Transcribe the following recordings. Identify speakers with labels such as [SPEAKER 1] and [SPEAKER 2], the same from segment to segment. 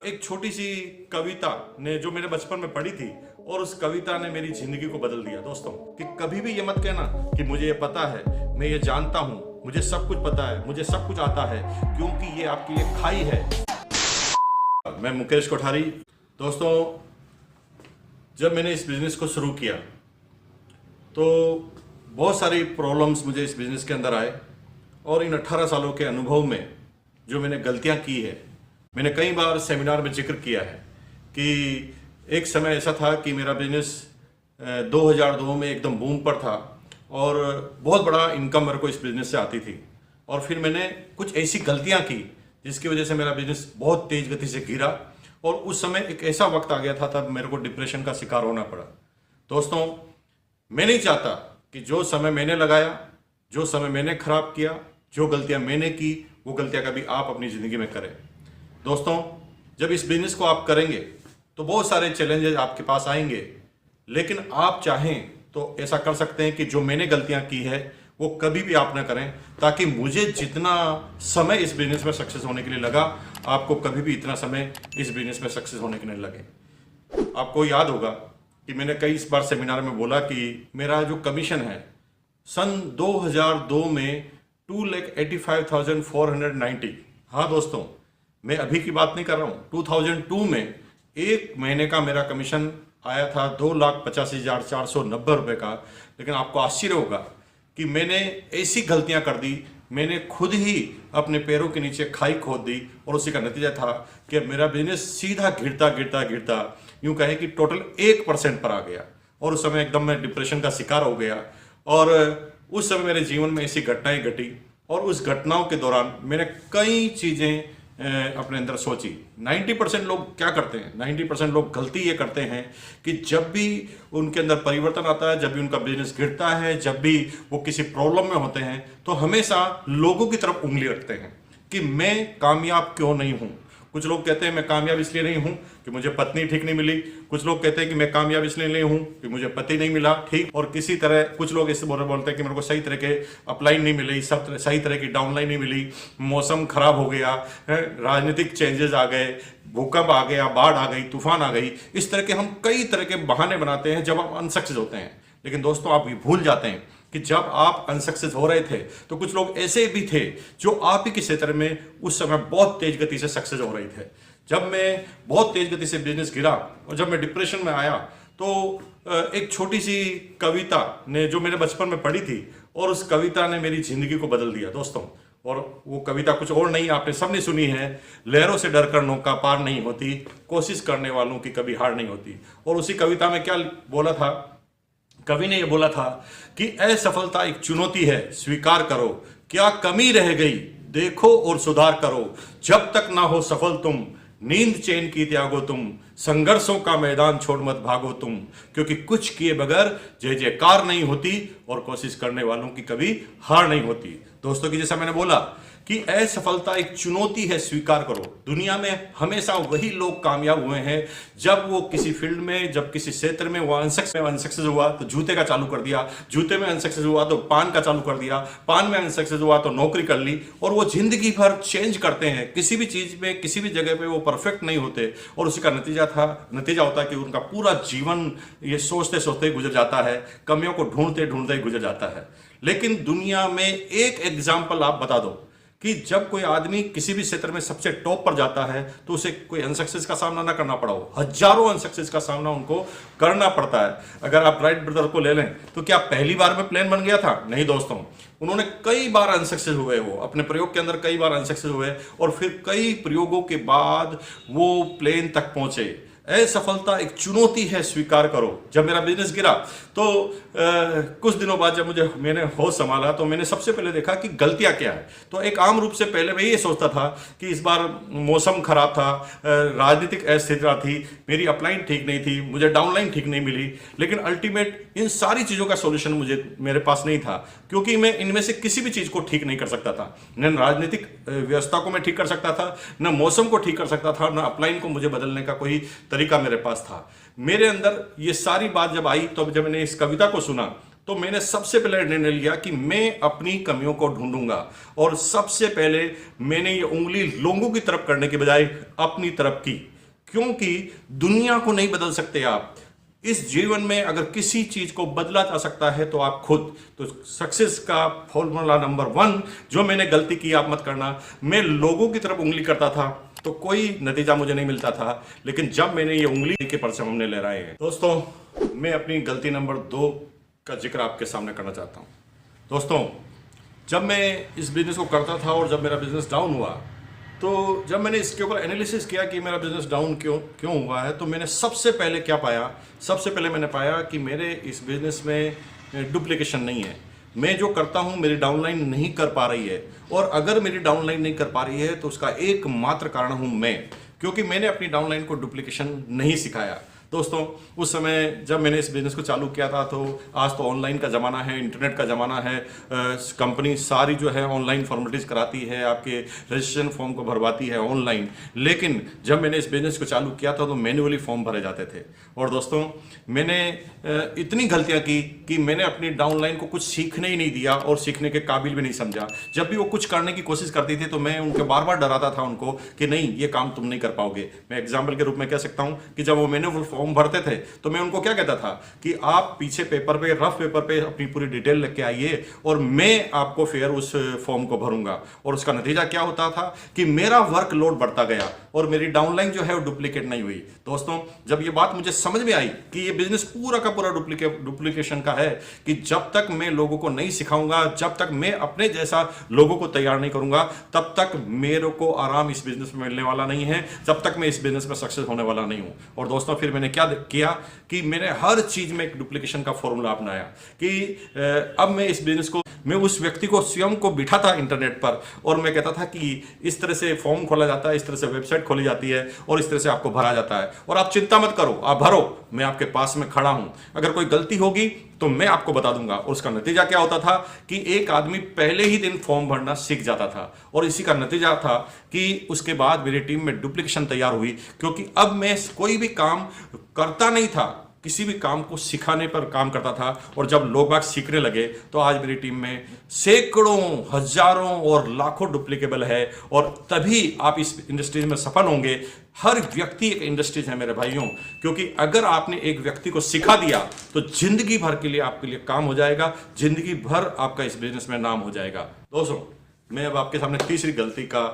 [SPEAKER 1] एक छोटी सी कविता ने जो मेरे बचपन में पढ़ी थी और उस कविता ने मेरी जिंदगी को बदल दिया दोस्तों। कि कभी भी ये मत कहना कि मुझे ये पता है, मैं ये जानता हूं, मुझे सब कुछ पता है, मुझे सब कुछ आता है, क्योंकि ये आपकी एक खाई है। मैं मुकेश कोठारी। दोस्तों, जब मैंने इस बिजनेस को शुरू किया तो बहुत सारी प्रॉब्लम्स मुझे इस बिजनेस के अंदर आए और इन 18 सालों के अनुभव में जो मैंने गलतियां की है, मैंने कई बार सेमिनार में जिक्र किया है कि एक समय ऐसा था कि मेरा बिजनेस 2002 में एकदम बूम पर था और बहुत बड़ा इनकम मेरे को इस बिजनेस से आती थी। और फिर मैंने कुछ ऐसी गलतियां की जिसकी वजह से मेरा बिजनेस बहुत तेज गति से गिरा और उस समय एक ऐसा वक्त आ गया था तब मेरे को डिप्रेशन का शिकार होना पड़ा। दोस्तों, मैं नहीं चाहता कि जो समय मैंने लगाया, जो समय मैंने खराब किया, जो गलतियां मैंने की, वो गलतियां कभी आप अपनी ज़िंदगी में करें। दोस्तों, जब इस बिजनेस को आप करेंगे तो बहुत सारे चैलेंजेस आपके पास आएंगे, लेकिन आप चाहें तो ऐसा कर सकते हैं कि जो मैंने गलतियां की है वो कभी भी आप ना करें, ताकि मुझे जितना समय इस बिजनेस में सक्सेस होने के लिए लगा, आपको कभी भी इतना समय इस बिजनेस में सक्सेस होने के लिए लगे। आपको याद होगा कि मैंने कई बार सेमिनार में बोला कि मेरा जो कमीशन है सन 2002 में 2,85,490। हाँ दोस्तों, मैं अभी की बात नहीं कर रहा हूँ। 2002 में एक महीने का मेरा कमीशन आया था 2,85,490 रुपये का। लेकिन आपको आश्चर्य होगा कि मैंने ऐसी गलतियां कर दी, मैंने खुद ही अपने पैरों के नीचे खाई खोद दी और उसी का नतीजा था कि मेरा बिजनेस सीधा गिरता गिरता गिरता यूं कहें कि टोटल 1% पर आ गया और उस समय एकदम मैं डिप्रेशन का शिकार हो गया। और उस समय मेरे जीवन में ऐसी घटनाएं घटी और उस घटनाओं के दौरान मैंने कई चीज़ें अपने अंदर सोची। 90% लोग क्या करते हैं, 90% लोग गलती ये करते हैं कि जब भी उनके अंदर परिवर्तन आता है, जब भी उनका बिजनेस गिरता है, जब भी वो किसी प्रॉब्लम में होते हैं, तो हमेशा लोगों की तरफ उंगली रखते हैं कि मैं कामयाब क्यों नहीं हूं। कुछ लोग कहते हैं मैं कामयाब इसलिए नहीं हूं कि मुझे पत्नी ठीक नहीं मिली। कुछ लोग कहते हैं कि मैं कामयाब इसलिए नहीं हूं कि मुझे पति नहीं मिला ठीक। और किसी तरह कुछ लोग इससे बोलते हैं कि मेरे को सही तरह के अपलाइन नहीं मिली, सब सही तरह की डाउनलाइन नहीं मिली, मौसम खराब हो गया, राजनीतिक चेंजेस आ गए, भूकंप आ गया, बाढ़ आ गई, तूफान आ गई। इस तरह के हम कई तरह के बहाने बनाते हैं जब हम अनसक्सेस होते हैं। लेकिन दोस्तों, आप ये भूल जाते हैं कि जब आप अनसक्सेस हो रहे थे तो कुछ लोग ऐसे भी थे जो आप ही के क्षेत्र में उस समय बहुत तेज गति से सक्सेस हो रहे थे। जब मैं बहुत तेज गति से बिजनेस गिरा और जब मैं डिप्रेशन में आया तो एक छोटी सी कविता ने जो मेरे बचपन में पढ़ी थी और उस कविता ने मेरी जिंदगी को बदल दिया दोस्तों। और वो कविता कुछ और नहीं, आपने सबने सुनी है, लहरों से डरकर नौका पार नहीं होती, कोशिश करने वालों की कभी हार नहीं होती। और उसी कविता में क्या बोला था, कवि ने यह बोला था कि असफलता एक चुनौती है, स्वीकार करो, क्या कमी रह गई देखो और सुधार करो, जब तक ना हो सफल तुम, नींद चैन की त्यागो तुम, संघर्षों का मैदान छोड़ मत भागो तुम, क्योंकि कुछ किए बगैर जय जयकार नहीं होती और कोशिश करने वालों की कभी हार नहीं होती। दोस्तों, की जैसा मैंने बोला कि असफलता एक चुनौती है, स्वीकार करो। दुनिया में हमेशा वही लोग कामयाब हुए हैं जब वो किसी फील्ड में, जब किसी क्षेत्र में वो अनसक्सेस हुआ तो जूते का चालू कर दिया, जूते में अनसक्सेस हुआ तो पान का चालू कर दिया, पान में अनसक्सेस हुआ तो नौकरी कर ली। और वो जिंदगी भर चेंज करते हैं, किसी भी चीज में, किसी भी जगह पे वो परफेक्ट नहीं होते और उसी का नतीजा होता है कि उनका पूरा जीवन ये सोचते सोचते गुजर जाता है, कमियों को ढूंढते ढूंढते गुजर जाता है। लेकिन दुनिया में एक एग्जाम्पल आप बता दो कि जब कोई आदमी किसी भी क्षेत्र में सबसे टॉप पर जाता है तो उसे कोई अनसक्सेस का सामना ना करना पड़ा हो, हजारों अनसक्सेस का सामना उनको करना पड़ता है। अगर आप राइट ब्रदर को ले लें तो क्या पहली बार में प्लेन बन गया था? नहीं दोस्तों, उन्होंने कई बार अनसक्सेस हुए, वो अपने प्रयोग के अंदर कई बार अनसक्सेस हुए और फिर कई प्रयोगों के बाद वो प्लेन तक पहुंचे। असफलता एक चुनौती है, स्वीकार करो। जब मेरा बिजनेस गिरा तो कुछ दिनों बाद जब मैंने होश संभाला तो मैंने सबसे पहले देखा कि गलतियां क्या है। तो एक आम रूप से पहले मैं ये सोचता था कि इस बार मौसम खराब था, राजनीतिक अस्थिरता थी, मेरी अपलाइन ठीक नहीं थी, मुझे डाउनलाइन ठीक नहीं मिली। लेकिन अल्टीमेट इन सारी चीज़ों का सोल्यूशन मेरे पास नहीं था, क्योंकि मैं इनमें से किसी भी चीज़ को ठीक नहीं कर सकता था। न राजनीतिक व्यवस्था को मैं ठीक कर सकता था, न मौसम को ठीक कर सकता था, न अपलाइन को मुझे बदलने का कोई तरीका मेरे पास था। मेरे अंदर ये सारी बात जब आई तो जब मैंने इस कविता को सुना तो मैंने सबसे पहले निर्णय लिया कि मैं अपनी कमियों को ढूंढूंगा और सबसे पहले मैंने ये उंगली लोगों की तरफ करने के बजाय अपनी तरफ की। क्योंकि दुनिया को नहीं बदल सकते आप। इस जीवन में अगर किसी चीज को बदला जा सकता है तो आप खुद। तो सक्सेस का फॉर्मूला नंबर 1, जो मैंने गलती की आप मत करना। मैं लोगों की तरफ उंगली करता था तो कोई नतीजा मुझे नहीं मिलता था, लेकिन जब मैंने ये उंगली के परचम हमने लहराए हैं। दोस्तों, मैं अपनी गलती नंबर 2 का जिक्र आपके सामने करना चाहता हूं। दोस्तों, जब मैं इस बिजनेस को करता था और जब मेरा बिजनेस डाउन हुआ, तो जब मैंने इसके ऊपर एनालिसिस किया कि मेरा बिजनेस डाउन क्यों हुआ है, तो मैंने सबसे पहले क्या पाया? सबसे पहले मैंने पाया कि मेरे इस बिजनेस में डुप्लीकेशन नहीं है। मैं जो करता हूं मेरी डाउनलाइन नहीं कर पा रही है, और अगर मेरी डाउनलाइन नहीं कर पा रही है तो उसका एकमात्र कारण हूं मैं, क्योंकि मैंने अपनी डाउनलाइन को डुप्लीकेशन नहीं सिखाया। दोस्तों, उस समय जब मैंने इस बिज़नेस को चालू किया था, तो आज तो ऑनलाइन का ज़माना है, इंटरनेट का ज़माना है। कंपनी सारी जो है ऑनलाइन फॉर्मेलिटीज़ कराती है, आपके रजिस्ट्रेशन फॉर्म को भरवाती है ऑनलाइन। लेकिन जब मैंने इस बिज़नेस को चालू किया था तो मैन्युअली फॉर्म भरे जाते थे। और दोस्तों, मैंने इतनी गलतियाँ की कि मैंने अपनी डाउनलाइन को कुछ सीखने ही नहीं दिया और सीखने के काबिल भी नहीं समझा। जब भी वो कुछ करने की कोशिश करती थी तो मैं उनके बार बार डराता था उनको कि नहीं, ये काम तुम नहीं कर पाओगे। मैं एग्जाम्पल के रूप में कह सकता हूँ कि जब वो मैन्युअल फॉर्म भरते थे तो मैं उनको क्या कहता था कि आप पीछे पेपर पे, रफ पेपर पे अपनी पूरी डिटेल लेके आइए और मैं आपको फिर उस फॉर्म को भरूंगा। और उसका नतीजा क्या होता था कि मेरा वर्कलोड बढ़ता गया और मेरी डाउनलाइन जो है वो डुप्लीकेट नहीं हुई। दोस्तों, जब ये बात मुझे समझ में आई कि ये बिजनेस पूरा का पूरा डुप्लीकेशन का है, कि जब तक मैं लोगों को नहीं सिखाऊंगा, जब तक मैं अपने जैसा लोगों को तैयार नहीं करूंगा, तब तक मेरे को आराम इस बिजनेस में मिलने वाला नहीं है, जब तक मैं इस बिजनेस में सक्सेस होने वाला नहीं हूं। और दोस्तों, फिर मैंने क्या किया कि मैंने हर चीज में एक डुप्लीकेशन का फॉर्मूला अपनाया कि अब मैं इस बिजनेस को, मैं उस व्यक्ति को स्वयं को बिठा था इंटरनेट पर और मैं कहता था कि इस तरह से फॉर्म खोला जाता है, इस तरह से वेबसाइट खोली जाती है और इस तरह से आपको भरा जाता है, और आप चिंता मत करो, आप भरो, मैं आपके पास में खड़ा हूं। अगर कोई गलती होगी तो मैं आपको बता दूंगा। और उसका नतीजा क्या होता था कि एक आदमी पहले ही दिन फॉर्म भरना सीख जाता था, और इसी का नतीजा था कि उसके बाद मेरी टीम में डुप्लीकेशन तैयार हुई, क्योंकि अब मैं कोई भी काम करता नहीं था, किसी भी काम को सिखाने पर काम करता था। और जब लोग बाग सीखने लगे तो आज मेरी टीम में सैकड़ों, हजारों और लाखों डुप्लीकेबल है, और तभी आप इस इंडस्ट्री में सफल होंगे। हर व्यक्ति एक इंडस्ट्रीज है मेरे भाइयों, क्योंकि अगर आपने एक व्यक्ति को सिखा दिया तो जिंदगी भर के लिए आपके लिए काम हो जाएगा, जिंदगी भर आपका इस बिजनेस में नाम हो जाएगा। दोस्तों, मैं अब आपके सामने तीसरी गलती का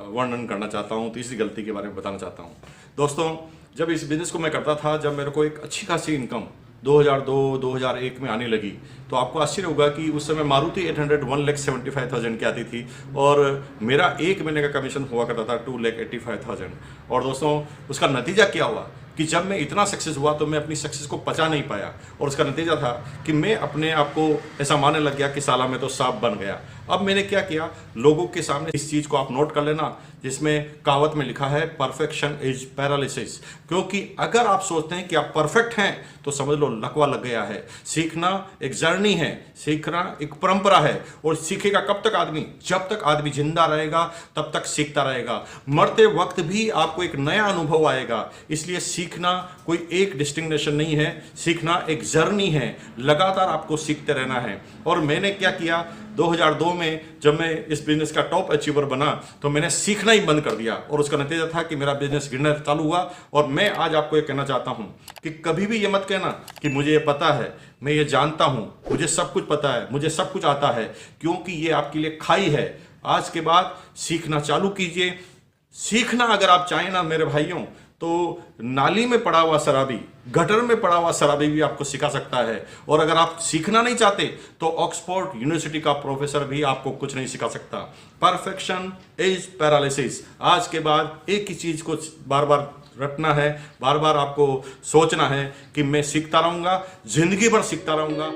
[SPEAKER 1] वर्णन करना चाहता हूं, तीसरी गलती के बारे में बताना चाहता हूं। दोस्तों, जब इस बिजनेस को मैं करता था, जब मेरे को एक अच्छी खासी इनकम 2002-2001 में आने लगी, तो आपको आश्चर्य होगा कि उस समय मारुति 800 1,75,000 की आती थी और मेरा एक महीने का कमीशन हुआ करता था 2,85,000। और दोस्तों, उसका नतीजा क्या हुआ कि जब मैं इतना सक्सेस हुआ तो मैं अपनी सक्सेस को पचा नहीं पाया, और उसका नतीजा था कि मैं अपने आप को ऐसा मानने लग गया कि साला मैं तो सांप बन गया। अब मैंने क्या किया, लोगों के सामने इस चीज़ को आप नोट कर लेना, जिसमें कहावत में लिखा है परफेक्शन इज पैरालिसिस। क्योंकि अगर आप सोचते हैं कि आप परफेक्ट हैं तो समझ लो लकवा लग गया है। सीखना एक जर्नी है, सीखना एक परंपरा है, और सीखेगा कब तक आदमी? जब तक आदमी जिंदा रहेगा तब तक सीखता रहेगा। मरते वक्त भी आपको एक नया अनुभव आएगा। इसलिए सीखना कोई एक डेस्टिनेशन नहीं है, सीखना एक जर्नी है, लगातार आपको सीखते रहना है। और मैंने क्या किया, 2002 में जब मैं इस बिजनेस का टॉप अचीवर बना तो मैंने सीखना ही बंद कर दिया, और उसका नतीजा था कि मेरा बिजनेस गिरना चालू हुआ। और मैं आज आपको ये कहना चाहता हूं कि कभी भी ये मत कहना कि मुझे ये पता है, मैं ये जानता हूं, मुझे सब कुछ पता है, मुझे सब कुछ आता है, क्योंकि ये आपके लिए खाई है। आज के बाद सीखना चालू कीजिए। सीखना अगर आप चाहें ना मेरे भाइयों, तो नाली में पड़ा हुआ शराबी, गटर में पड़ा हुआ शराबी भी आपको सिखा सकता है। और अगर आप सीखना नहीं चाहते तो ऑक्सफोर्ड यूनिवर्सिटी का प्रोफेसर भी आपको कुछ नहीं सिखा सकता। Perfection is paralysis. आज के बाद एक ही चीज को बार बार रटना है, बार बार आपको सोचना है कि मैं सीखता रहूंगा, जिंदगी भर सीखता रहूंगा।